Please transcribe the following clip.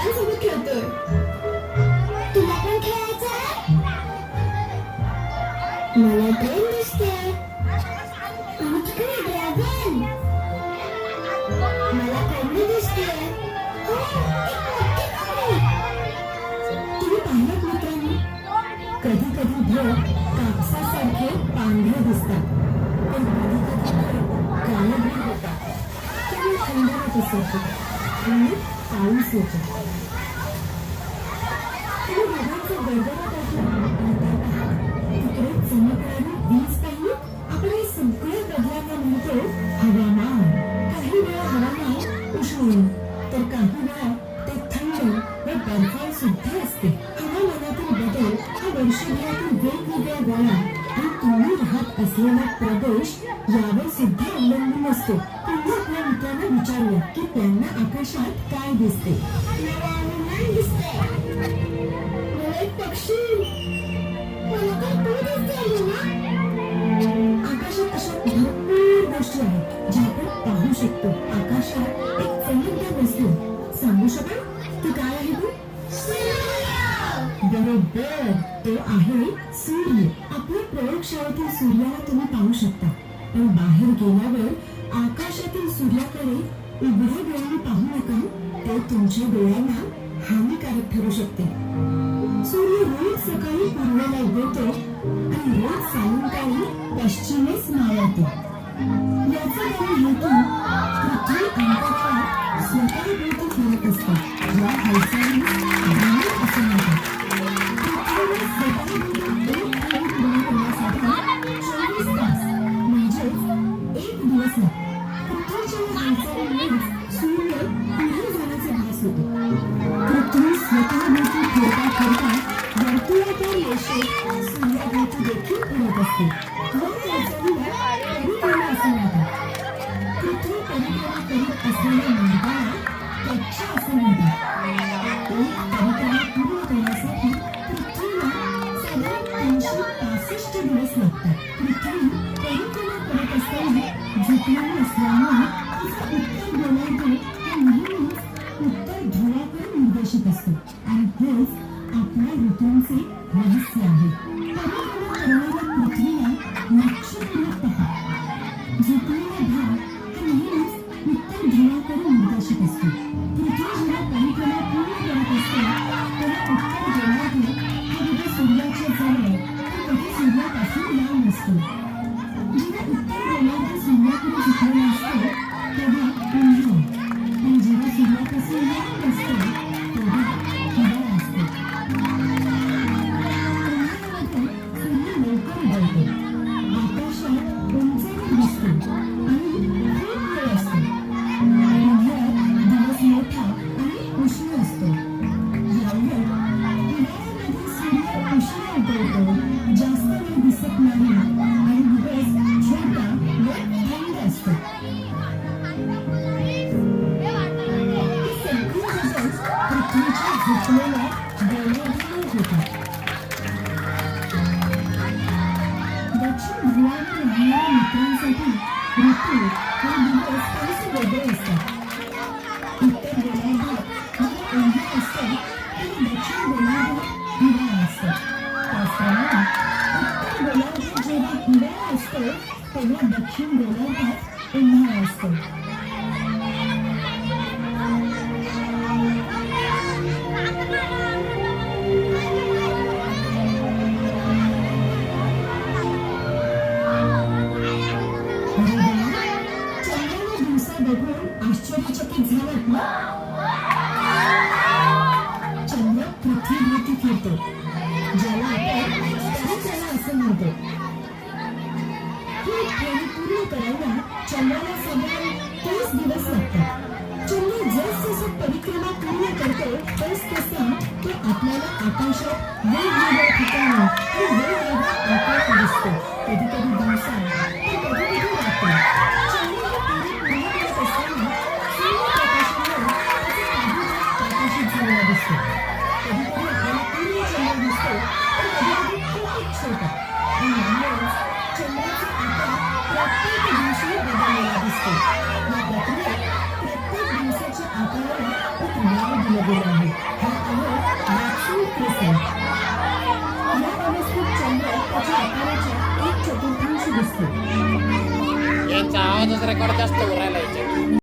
मित्रांसोबत खेळतोय. तुला पण खेळायचंय? मला ट्रेन दिसते आणि तिकडे ड्रॅगन. मला कोंबडी दिसते. हो, एक मोठी कोंबडी. तुम्ही पाहिलं मित्रांनो, कधी कधी ढग कापसासारखे पांढरे दिसतात, पण कधी कधी काळेभोर होतात. त्यामुळे थंडावत असतो आणि पाऊस येतो. तुम्ही ढगांचा गडगडाट ऐकला? तिकडे चमकणारी वीज पाहिली? आपण हे सगळे बदलांना म्हणतो हवामान. काही वेळा हवामान उष्ण तर काही वेळा ते थंड व बर्फाळ सुद्धा असते. हवामानातील बदल हा वर्षभरातील वेगवेगळ्या वेळा आणि तुम्ही राहत असलेला प्रदेश यावर सुद्धा अवलंबून असतो. पुन्हा आपल्या मित्रांना विचारूया की त्यांना आकाशात काय दिसते. मला दिसते. मला एक पक्षी. मला काय तू दिसते ना? आकाशात अशा भरपूर गोष्टी आहेत ज्या आपण पाहू शकतो. आकाशात एक चमकदार वस्तू. सांगू शकाल ती काय आहे तू? बरोबर, तो आहे सूर्य. आपल्या प्रयोगशाळेतील सूर्याला तुम्ही पाहू शकता, पण बाहेर गेल्यावर आकाशातील सूर्याकडे उघड्या डोळ्यांनी पाहू नका. ते तुमच्या डोळ्यांना हानिकारक ठरू शकते. सूर्य रोज सकाळी पूर्वेला उगवतो आणि रोज सायंकाळी पश्चिमेस मावळतो. याचा काही हेतू पृथ्वी अंतराळात स्वतःभोवती फिरत असते. या हालचाली भ्रमण असे म्हणतात. पृथ्वीवर स्वतःभोवती एक फेरी पूर्ण करण्यासाठी 24 तास म्हणजेच एक दिवस लागतो. पृथ्वीच्या या हालचालीमुळेच सूर्य पुढे जाण्याचा भास होतो. पृथ्वी स्वतःभोवती फिरता फिरता वर्तुळाकार रेषेत सूर्याभोवती देखील फिरत असते. या हालचालीला परिक्रमा असे म्हणतात. पृथ्वी परिक्रमा करीत असलेल्या मार्गाला कक्षा असे म्हणतात. एक परिक्रमा पूर्ण करण्यासाठी पृथ्वीला साधारण 365 दिवस लागतात. पृथ्वी परिक्रमा करत असताना झुकलेली असल्यामुळे तिचा उत्तर गोलार्ध हा नेहमीच उत्तर ध्रुवाकडे निर्देशित असतो आणि हेच आपल्या ऋतूंचे रहस्य आहे. परिक्रमा करणाऱ्या पृथ्वीला लक्षपूर्वक पहा. झुकलेला भाग हा नेहमीच उत्तर ध्रुवाकडे निर्देशित असतो. पृथ्वी जेव्हा परिक्रमा पूर्ण करत असते तेव्हा उत्तर गोलार्ध हा कधी सूर्याच्या जवळ तर कधी सूर्यापासून लांब असतो. जेव्हा उत्तर गोलार्ध सूर्याकडे झुकलेला असतो तेव्हा उन्हाळा आणि जेव्हा सूर्यापासून लांब असतो तेव्हा हिवाळा असतो. उन्हाळ्यामध्ये सूर्य लवकर उगवतो, आकाशात उंचावर दिसतो आणि खूप वेळ असतो. उन्हाळ्यात दिवस मोठा आणि उष्ण असतो. यामुळे हिवाळ्यामध्ये सूर्य उशिरा उगवतो, जास्त वेळ दिसत नाही आणि दिवस छोटा व थंड असतो. हे सगळे बदल पृथ्वीच्या झुकलेल्या गोलार्धामुळे होतात. दक्षिण ध्रुवावर राहणाऱ्या मित्रांसाठी ऋतू हे दिवस काहीसे वेगळे असतात. उत्तर गोलार्धात जेव्हा उन्हाळा असतो तेव्हा दक्षिण गोलार्धात हिवाळा असतो. त्याचप्रमाणे उत्तर गोलार्धात जेव्हा हिवाळा असतो तेव्हा दक्षिण गोलार्धात उन्हाळा असतो. चंद्राला दिवसा बघून आश्चर्यचकित झालात ना? चंद्र पृथ्वीभोवती फिरतो, ज्याला आपण परिक्रमा असं म्हणतो. ही फेरी पूर्ण करायला चंद्राला साधारण 30 दिवस लागतात. चंद्र जसजसं परिक्रमा पूर्ण करतो तसतसा तो आपल्याला आकाशात वेगवेगळ्या ठिकाणी आणि वेगवेगळ्या आकारात दिसतो. कधी कधी दिवसा तर कधी कधी रात्री. चंद्र ही फेरी पूर्ण करत असताना सूर्यप्रकाशामुळे त्याचा काही भाग प्रकाशित झालेला दिसतो. कधी कधी आपल्याला पूर्ण चंद्र दिसतो तर कधी कधी खूपच छोटा. आणि यामुळेच चंद्राचा आकार प्रत्येक दिवशी बदललेला दिसतो. या प्रक्रियेत प्रत्येक दिवसाच्या आकाराला एक नाव दिलं गेलं आहे. दिसेल. या अवस्थेत चंद्र त्याच्या आकाराच्या 1/4 दिसतो. यांचा आवाजच रेकॉर्ड जास्त होऊ राहिला